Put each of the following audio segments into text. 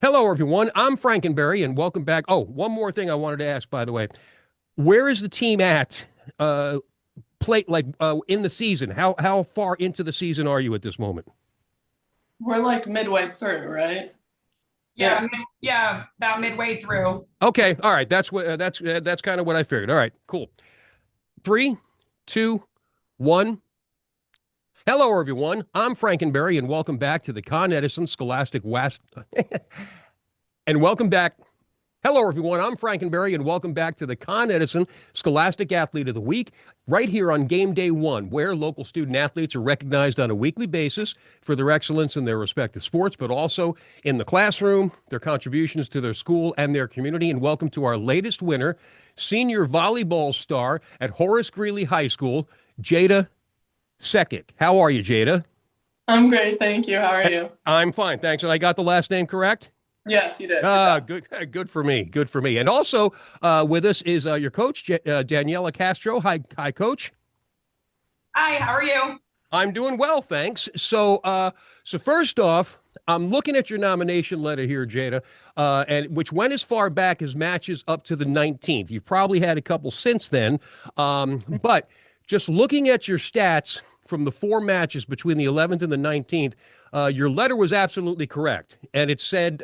Hello, everyone. I'm Frankenberry, and welcome back. Oh, one more thing I wanted to ask, by the way. Where is the team at, in the season? How far into the season are you at this moment? We're like midway through, right? Yeah, Yeah. yeah, about midway through. Okay, all right. That's kind of what I figured. All right, cool. Three, two, one. Hello, everyone. I'm Frankenberry, and welcome back to the Con Edison Scholastic West. And welcome back. Hello, everyone. I'm Frankenberry, and welcome back to the Con Edison Scholastic Athlete of the Week, right here on GameDay One, where local student athletes are recognized on a weekly basis for their excellence in their respective sports, but also in the classroom, their contributions to their school and their community. And welcome to our latest winner, senior volleyball star at Horace Greeley High School, Jaida Cekic. How are you, Jaida? I'm great, thank you. How are you? I'm fine, thanks. And I got the last name correct? Yes, you did. Good Ah, job. good, good for me. Good for me. And also with us is your coach, Daniela Castro. Hi, coach. Hi, how are you? I'm doing well, thanks. So first off, I'm looking at your nomination letter here, Jada, and which went as far back as matches up to the 19th. You've probably had a couple since then, but just looking at your stats from the four matches between the 11th and the 19th, your letter was absolutely correct, and it said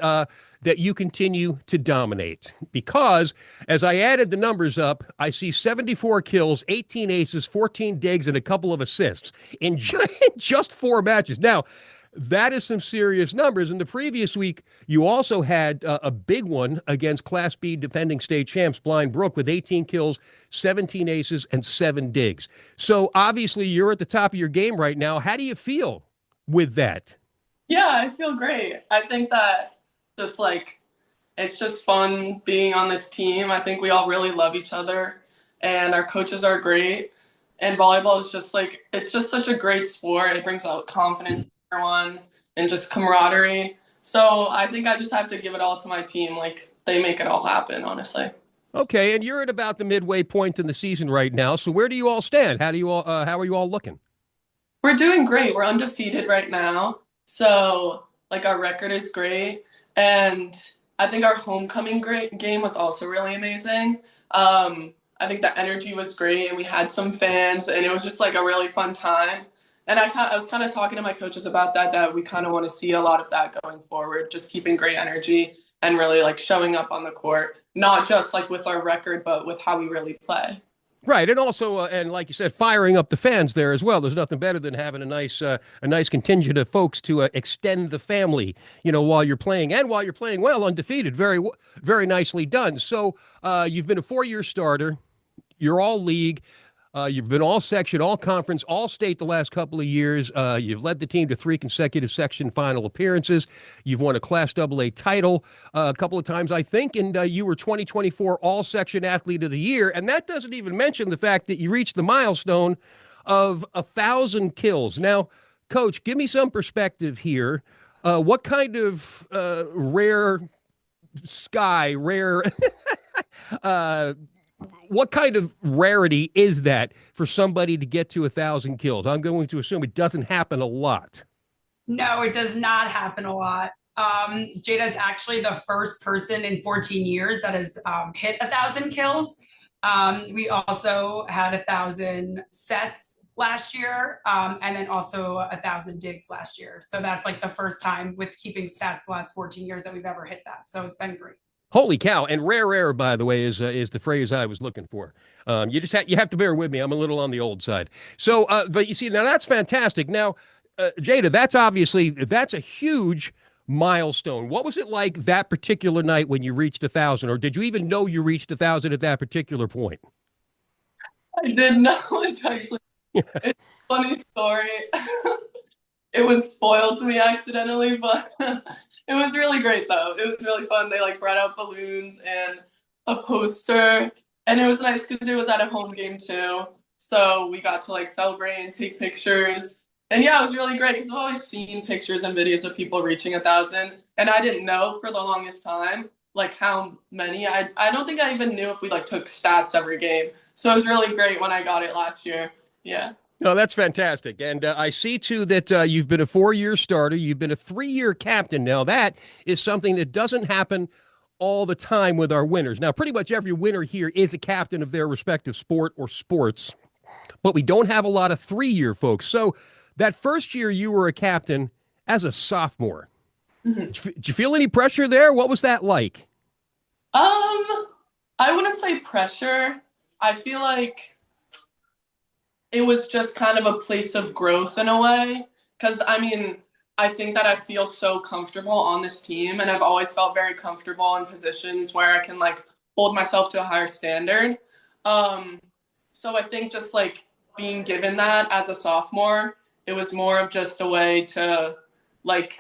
that you continue to dominate because as I added the numbers up, I see 74 kills, 18 aces, 14 digs, and a couple of assists in just four matches. Now, that is some serious numbers. In the previous week, you also had a big one against Class B defending state champs Blind Brook with 18 kills, 17 aces, and seven digs. So obviously, you're at the top of your game right now. How do you feel with that? Yeah, I feel great. I think that just like it's just fun being on this team. I think we all really love each other and our coaches are great. And volleyball is just like it's just such a great sport. It brings out confidence in everyone and just camaraderie. So I think I just have to give it all to my team. Like they make it all happen, honestly. Okay, and you're at about the midway point in the season right now. So where do you all stand? How are you all looking? We're doing great. We're undefeated right now. So, like, our record is great. And I think our homecoming great game was also really amazing. I think the energy was great, and we had some fans, and it was just like a really fun time. And I was kind of talking to my coaches about that we kind of want to see a lot of that going forward, just keeping great energy and really like showing up on the court, not just like with our record, but with how we really play. Right, and also, and like you said, firing up the fans there as well. There's nothing better than having a nice contingent of folks to extend the family, while you're playing and while you're playing well, undefeated. Very nicely done. So, you've been a four-year starter. You're all league. You've been all section, all conference, all state the last couple of years. You've led the team to three consecutive section final appearances. You've won a Class AA title a couple of times, I think, and you were 2024 All Section Athlete of the Year. And that doesn't even mention the fact that you reached the milestone of 1,000 kills. Now, Coach, give me some perspective here. What kind of rare uh, what kind of rarity is that for somebody to get to 1,000 kills? I'm going to assume it doesn't happen a lot. No, it does not happen a lot. Jada is actually the first person in 14 years that has hit 1,000 kills. We also had 1,000 sets last year, and then also 1,000 digs last year. So that's like the first time with keeping stats the last 14 years that we've ever hit that. So it's been great. Holy cow! And rare, by the way, is the phrase I was looking for. You have to bear with me. I'm a little on the old side. So, but you see, now that's fantastic. Now, Jada, that's a huge milestone. What was it like that particular night when you reached 1,000, or did you even know you reached 1,000 at that particular point? I didn't know it's actually it's a funny story. It was spoiled to me accidentally, but it was really great though. It was really fun. They like brought out balloons and a poster, and it was nice because it was at a home game too. So we got to like celebrate and take pictures. And yeah, it was really great because I've always seen pictures and videos of people reaching 1,000, and I didn't know for the longest time like how many. I don't think I even knew if we like took stats every game. So it was really great when I got it last year. Yeah. No, that's fantastic. And I see, too, that you've been a 4-year starter. You've been a 3-year captain. Now, that is something that doesn't happen all the time with our winners. Now, pretty much every winner here is a captain of their respective sport or sports, but we don't have a lot of 3-year folks. So that first year you were a captain as a sophomore. Mhm. Did you feel any pressure there? What was that like? I wouldn't say pressure. I feel like it was just kind of a place of growth in a way. Because, I mean, I think that I feel so comfortable on this team, and I've always felt very comfortable in positions where I can, like, hold myself to a higher standard. Um, so I think just, like, being given that as a sophomore, it was more of just a way to, like,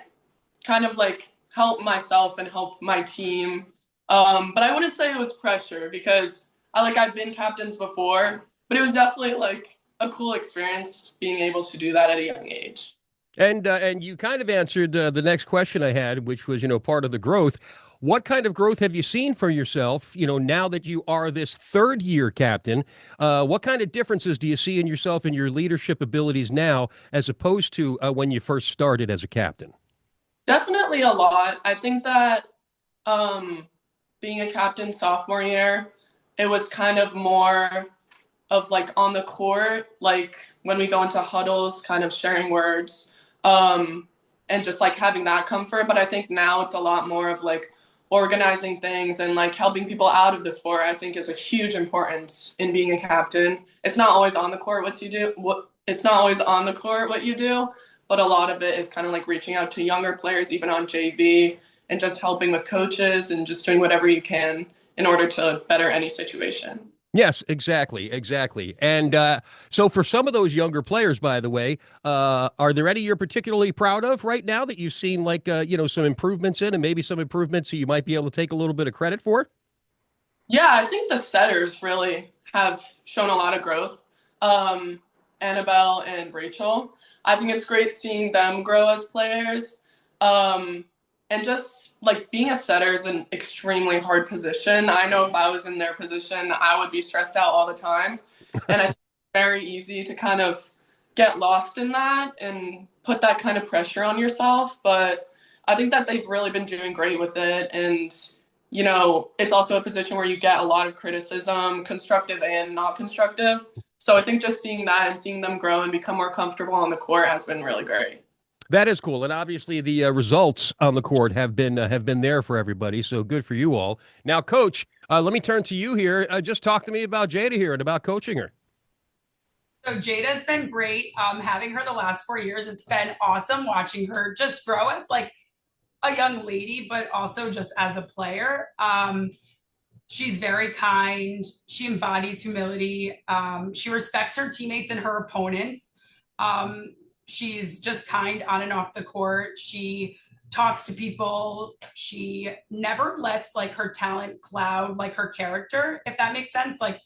kind of, like, help myself and help my team. But I wouldn't say it was pressure because I've been captains before, but it was definitely, like, a cool experience being able to do that at a young age. And you kind of answered the next question I had, which was, part of the growth. What kind of growth have you seen for yourself, now that you are this 3rd-year captain? What kind of differences do you see in yourself and your leadership abilities now as opposed to when you first started as a captain? Definitely a lot. I think that um, being a captain sophomore year, it was kind of more of like on the court, like when we go into huddles, kind of sharing words, um, and just like having that comfort. But I think now it's a lot more of like organizing things and like helping people out of the sport. I think is a huge importance in being a captain. It's not always on the court what you do. It's not always on the court what you do, but a lot of it is kind of like reaching out to younger players, even on JV, and just helping with coaches and just doing whatever you can in order to better any situation. Yes, exactly, exactly. And so for some of those younger players, by the way, are there any you're particularly proud of right now that you've seen like, some improvements in and maybe some improvements that you might be able to take a little bit of credit for? Yeah, I think the setters really have shown a lot of growth. Um, Annabelle and Rachel. I think it's great seeing them grow as players. Um, and just like being a setter is an extremely hard position. I know if I was in their position, I would be stressed out all the time. And I think it's very easy to kind of get lost in that and put that kind of pressure on yourself. But I think that they've really been doing great with it. And it's also a position where you get a lot of criticism, constructive and not constructive. So I think just seeing that and seeing them grow and become more comfortable on the court has been really great. That is cool, and obviously the results on the court have been there for everybody. So good for you all. Now, Coach, let me turn to you here. Just talk to me about Jada here and about coaching her. So Jada's been great. Having her the last 4 years, it's been awesome watching her just grow as like a young lady, but also just as a player. She's very kind. She embodies humility. She respects her teammates and her opponents. She's just kind on and off the court. She talks to people. She never lets like her talent cloud like her character, if that makes sense. Like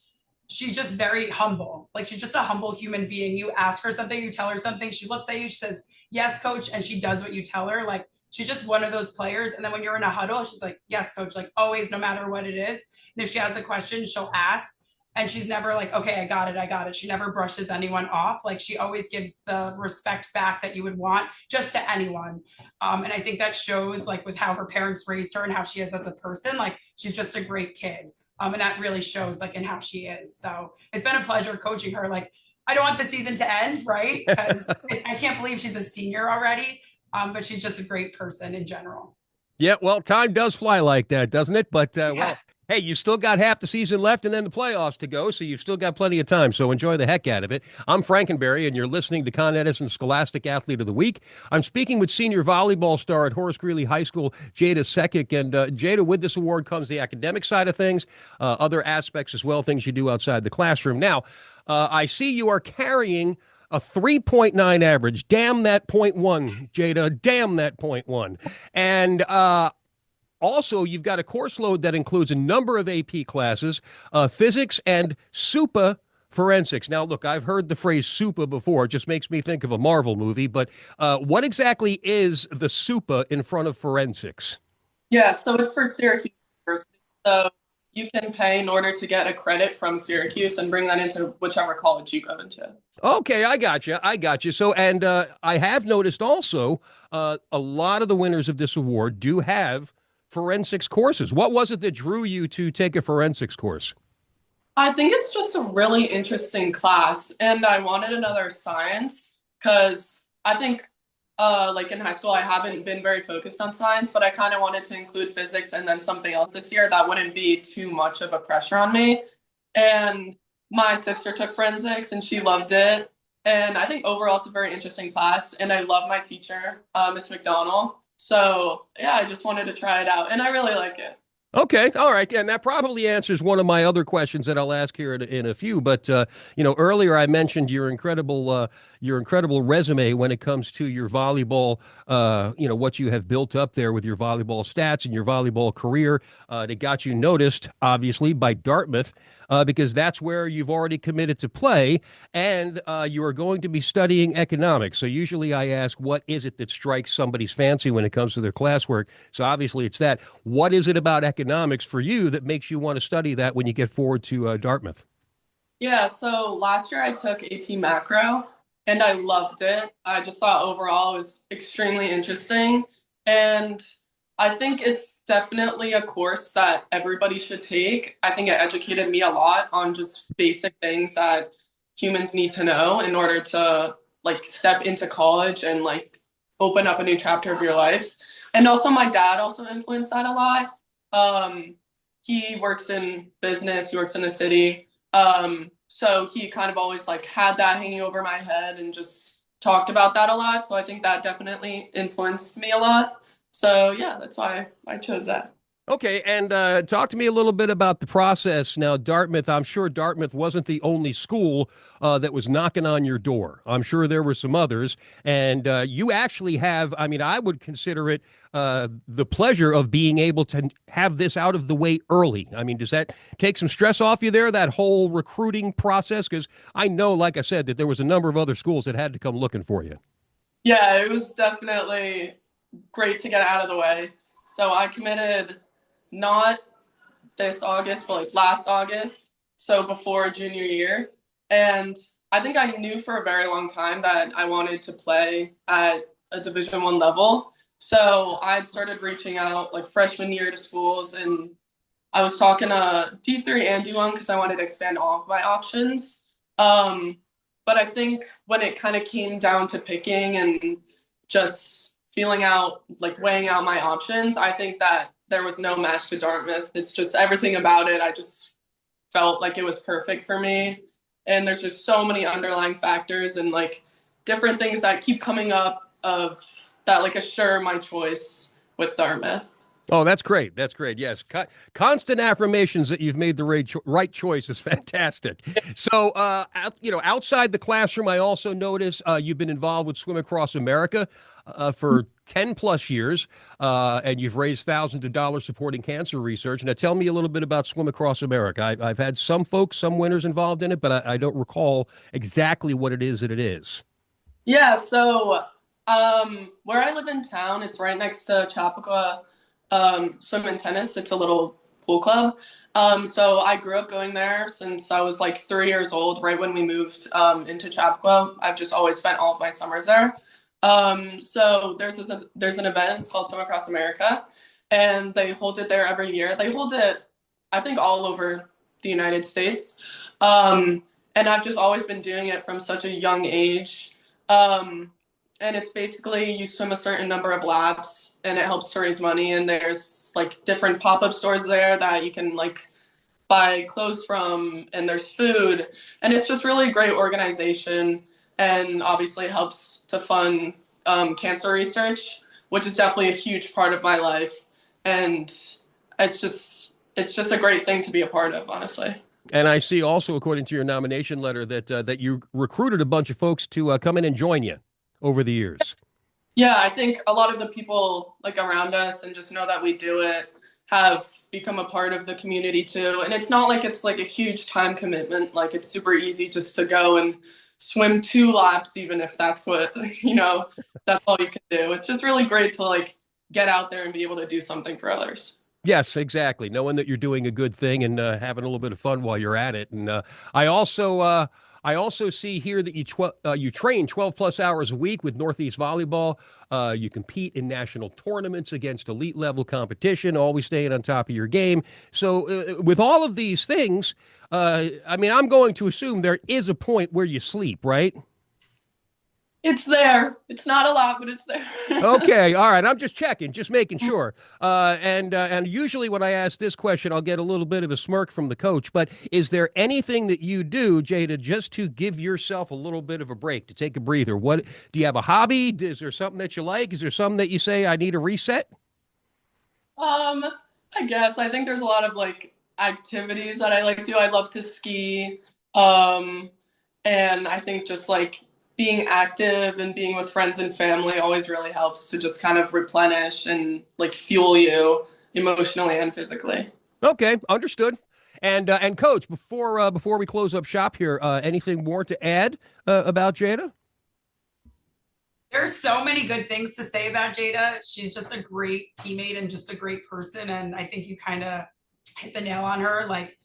she's just very humble. Like she's just a humble human being. You ask her something, you tell her something, she looks at you, she says, "Yes, coach," and she does what you tell her. Like she's just one of those players. And then when you're in a huddle, she's like, "Yes, coach," like always, no matter what it is. And if she has a question, she'll ask. And she's never like, "Okay, I got it, I got it." She never brushes anyone off. Like she always gives the respect back that you would want just to anyone. And I think that shows like with how her parents raised her and how she is as a person. Like she's just a great kid. And that really shows like in how she is. So it's been a pleasure coaching her. Like I don't want the season to end, right? Because I can't believe she's a senior already. But she's just a great person in general. Yeah, well, time does fly like that, doesn't it? But, Yeah. well, hey, you still got half the season left and then the playoffs to go, so you've still got plenty of time. So enjoy the heck out of it. I'm Frankenberry, and you're listening to Con Edison Scholastic Athlete of the Week. I'm speaking with senior volleyball star at Horace Greeley High School, Jaida Cekic. And Jada, with this award comes the academic side of things, other aspects as well, things you do outside the classroom. Now, I see you are carrying a 3.9 average. Damn that point one, Jada. Damn that point one. And also, you've got a course load that includes a number of AP classes, physics and SUPA forensics. Now, look, I've heard the phrase SUPA before. It just makes me think of a Marvel movie. But what exactly is the SUPA in front of forensics? Yeah, so it's for Syracuse University. So you can pay in order to get a credit from Syracuse and bring that into whichever college you go into. Okay, I got you. I got you. So, and I have noticed also a lot of the winners of this award do have forensics courses. What was it that drew you to take a forensics course? I think it's just a really interesting class, and I wanted another science because I think, like in high school, I haven't been very focused on science, but I kind of wanted to include physics and then something else this year that wouldn't be too much of a pressure on me. And my sister took forensics, and she loved it. And I think overall, it's a very interesting class, and I love my teacher, Miss McDonald. So yeah, I just wanted to try it out, and I really like it. Okay, all right, and that probably answers one of my other questions that I'll ask here in a few. But earlier I mentioned your incredible resume when it comes to your volleyball. What you have built up there with your volleyball stats and your volleyball career. That got you noticed, obviously, by Dartmouth. Because that's where you've already committed to play, and you are going to be studying economics. So usually I ask, what is it that strikes somebody's fancy when it comes to their classwork? So obviously it's that. What is it about economics for you that makes you want to study that when you get forward to Dartmouth? Yeah, so last year I took AP Macro and I loved it. I just thought overall it was extremely interesting. And I think it's definitely a course that everybody should take. I think it educated me a lot on just basic things that humans need to know in order to like step into college and like open up a new chapter of your life. And also my dad also influenced that a lot. He works in business, he works in the city. So he kind of always like had that hanging over my head and just talked about that a lot. So I think that definitely influenced me a lot. So yeah, that's why I chose that. Okay, and talk to me a little bit about the process. Now, Dartmouth, I'm sure Dartmouth wasn't the only school that was knocking on your door. I'm sure there were some others. And you actually have, I mean, I would consider it the pleasure of being able to have this out of the way early. I mean, does that take some stress off you there, that whole recruiting process? Because I know, like I said, that there was a number of other schools that had to come looking for you. Yeah, it was definitely great to get out of the way. So I committed not this August, but like last August, so before junior year. And I think I knew for a very long time that I wanted to play at a Division I level. So I had started reaching out like freshman year to schools, and I was talking to D3 and D1 because I wanted to expand all of my options. But I think when it kind of came down to picking and just feeling out, like weighing out my options, I think that there was no match to Dartmouth. It's just everything about it. I just felt like it was perfect for me. And there's just so many underlying factors and like different things that keep coming up of that like assure my choice with Dartmouth. Oh, that's great. That's great. Yes. Constant affirmations that you've made the right choice is fantastic. So, outside the classroom, I also notice you've been involved with Swim Across America for 10 plus years, and you've raised thousands of dollars supporting cancer research. Now, tell me a little bit about Swim Across America. I've had some folks, some winners involved in it, but I don't recall exactly what it is that it is. Yeah, so where I live in town, it's right next to Chappaqua Swim and Tennis. It's a little pool club. So I grew up going there since I was like 3 years old, right when we moved into Chappaqua. I've just always spent all of my summers there. So there's an event, it's called Swim Across America, and they hold it there every year. They hold it, I think, all over the United States. And I've just always been doing it from such a young age. And it's basically you swim a certain number of laps and it helps to raise money. And there's like different pop-up stores there that you can like buy clothes from, and there's food. And it's just really a great organization, and obviously helps to fund cancer research, which is definitely a huge part of my life. And it's just a great thing to be a part of, honestly. And I see also, according to your nomination letter, that you recruited a bunch of folks to come in and join you over the years. Yeah, I think a lot of the people like around us and just know that we do it have become a part of the community too. And it's not like it's like a huge time commitment. Like it's super easy just to go and swim 2 laps, even if that's what, that's all you can do. It's just really great to like get out there and be able to do something for others. Yes, exactly. Knowing that you're doing a good thing and having a little bit of fun while you're at it. And I also uh, I also see here that you train 12 plus hours a week with Northeast Volleyball. You compete in national tournaments against elite level competition, always staying on top of your game. So with all of these things, I mean, I'm going to assume there is a point where you sleep, right? It's there. It's not a lot, but it's there. Okay, all right. I'm just checking, just making sure. And usually when I ask this question, I'll get a little bit of a smirk from the coach. But is there anything that you do, Jada, just to give yourself a little bit of a break, to take a breather? What do you have a hobby? Is there something that you like? Is there something that you say I need a reset? Um, I guess I think there's a lot of like activities that I like to do. I love to ski. Um, and I think just like being active and being with friends and family always really helps to just kind of replenish and like fuel you emotionally and physically. Okay, understood. And coach, before we close up shop here, anything more to add about Jada? There's so many good things to say about Jada. She's just a great teammate and just a great person. And I think you kind of hit the nail on her. Like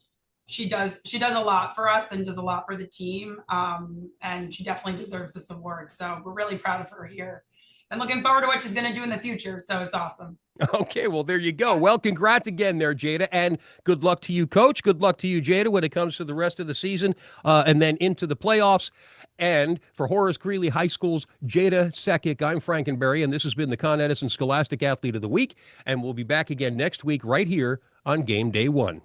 she does a lot for us and does a lot for the team. And she definitely deserves this award. So we're really proud of her here and looking forward to what she's going to do in the future. So it's awesome. Okay, well, there you go. Well, congrats again there, Jada, and good luck to you, coach. Good luck to you, Jada, when it comes to the rest of the season and then into the playoffs. And for Horace Greeley High School's Jaida Cekic, I'm Frankenberry, and this has been the Con Edison Scholastic Athlete of the Week. And we'll be back again next week right here on Game Day One.